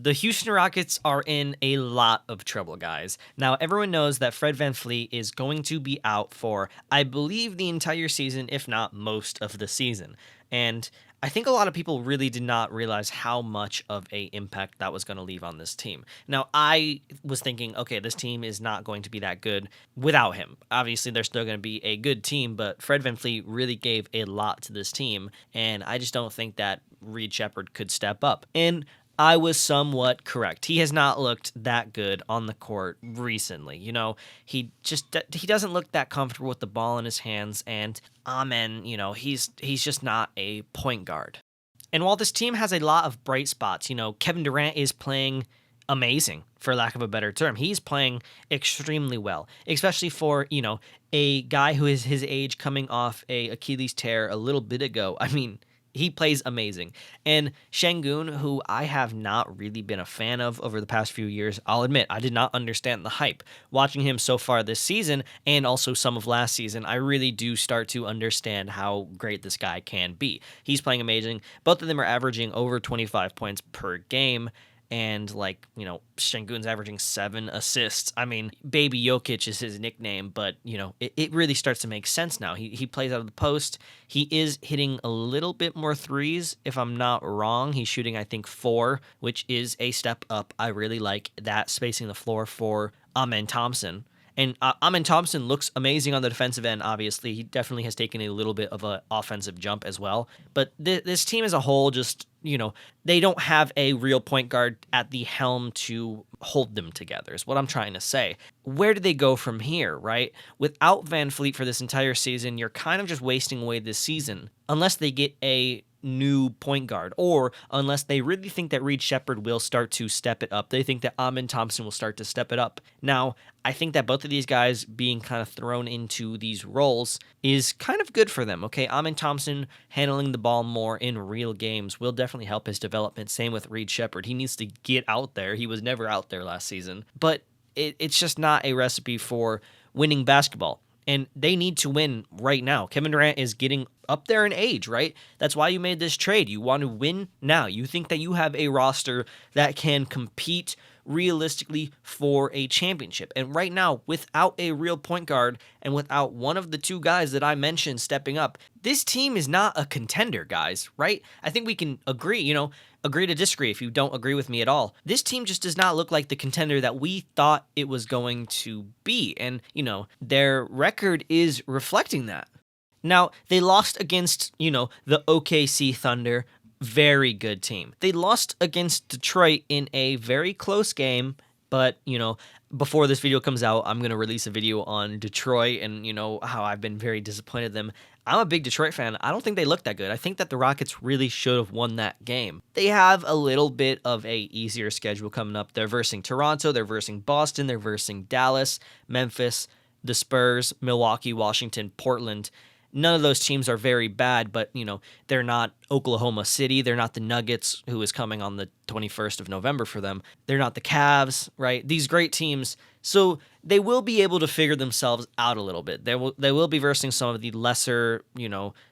The Houston Rockets are in a lot of trouble, guys. Now, everyone knows that Fred VanVleet is going to be out for, I believe, the entire season, if not most of the season. And I think a lot of people really did not realize how much of a impact that was going to leave on this team. Now, I was thinking, okay, this team is not going to be that good without him. Obviously, they're still going to be a good team, but Fred VanVleet really gave a lot to this team, and I just don't think that Reed Sheppard could step up. And I was somewhat correct. He has not looked that good on the court recently. He doesn't look that comfortable with the ball in his hands, and Amen, he's just not a point guard. And while this team has a lot of bright spots, Kevin Durant is playing amazing, for lack of a better term. He's playing extremely well, especially for, a guy who is his age coming off a Achilles tear a little bit ago. I mean, he plays amazing. And Şengün, who I have not really been a fan of over the past few years, I'll admit, I did not understand the hype. Watching him so far this season, and also some of last season, I really do start to understand how great this guy can be. He's playing amazing. Both of them are averaging over 25 points per game. And Şengün's averaging 7 assists. I mean, Baby Jokic is his nickname, but, it really starts to make sense now. He plays out of the post. He is hitting a little bit more threes, if I'm not wrong. He's shooting, I think, 4, which is a step up. I really like that spacing the floor for Amen Thompson. And Amen Thompson looks amazing on the defensive end, obviously. He definitely has taken a little bit of an offensive jump as well. But this team as a whole just, they don't have a real point guard at the helm to hold them together, is what I'm trying to say. Where do they go from here, right? Without VanVleet for this entire season, you're kind of just wasting away this season, unless they get a new point guard, or unless they really think that Reed Sheppard will start to step it up. They think that Amen Thompson will start to step it up. Now, I think that both of these guys being kind of thrown into these roles is kind of good for them, okay? Amen Thompson handling the ball more in real games will definitely help his development. Same with Reed Sheppard. He needs to get out there. He was never out there last season. But it's just not a recipe for winning basketball. And they need to win right now. Kevin Durant is getting up there in age, right? That's why you made this trade. You want to win now. You think that you have a roster that can compete realistically for a championship. And right now, without a real point guard and without one of the two guys that I mentioned stepping up, this team is not a contender, guys, right? I think we can agree, agree to disagree if you don't agree with me at all. This team just does not look like the contender that we thought it was going to be. And, their record is reflecting that. Now, they lost against, the OKC Thunder. Very good team. They lost against Detroit in a very close game, but, before this video comes out, I'm going to release a video on Detroit and, how I've been very disappointed in them. I'm a big Detroit fan. I don't think they look that good. I think that the Rockets really should have won that game. They have a little bit of a easier schedule coming up. They're versing Toronto, they're versing Boston, they're versing Dallas, Memphis, the Spurs, Milwaukee, Washington, Portland. None of those teams are very bad, but, they're not Oklahoma City. They're not the Nuggets, who is coming on the 21st of November for them. They're not the Cavs, right? These great teams. So they will be able to figure themselves out a little bit. They will be versing some of the lesser,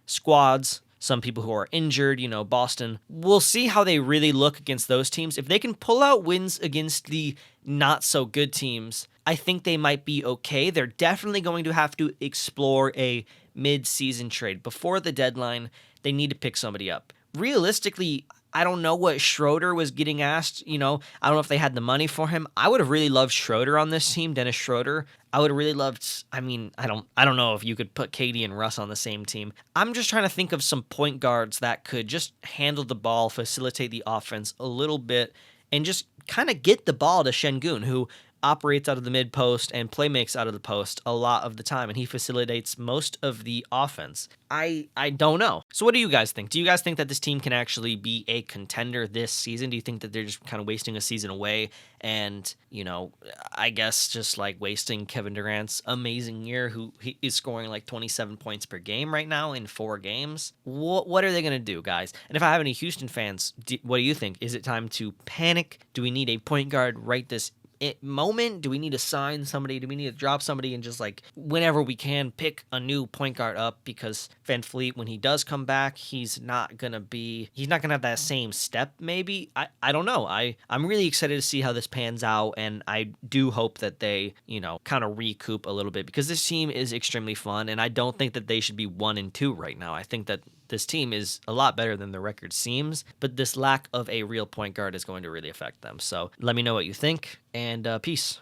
squads, some people who are injured, Boston. We'll see how they really look against those teams. If they can pull out wins against the not-so-good teams, I think they might be okay. They're definitely going to have to explore a mid-season trade. Before the deadline, they need to pick somebody up. Realistically, I don't know what Schroeder was getting asked. I don't know if they had the money for him. I would have really loved Schroeder on this team, Dennis Schroeder. I would have really loved, I don't know if you could put KD and Russ on the same team. I'm just trying to think of some point guards that could just handle the ball, facilitate the offense a little bit, and just kind of get the ball to Şengün, who operates out of the mid post and play makes out of the post a lot of the time, and he facilitates most of the offense. I don't know. So what do you guys think? Do you guys think that this team can actually be a contender this season? Do you think that they're just kind of wasting a season away and, I guess just like wasting Kevin Durant's amazing year, who he is scoring like 27 points per game right now in 4 games? What are they going to do, guys? And if I have any Houston fans, what do you think? Is it time to panic? Do we need a point guard right this moment? Do we need to sign somebody? Do we need to drop somebody and just like whenever we can pick a new point guard up? Because VanVleet, when he does come back, he's not gonna have that same step. Maybe I don't know. I'm really excited to see how this pans out, and I do hope that they kind of recoup a little bit because this team is extremely fun, and I don't think that they should be 1-2 right now. I think that this team is a lot better than the record seems, but this lack of a real point guard is going to really affect them. So let me know what you think, and peace.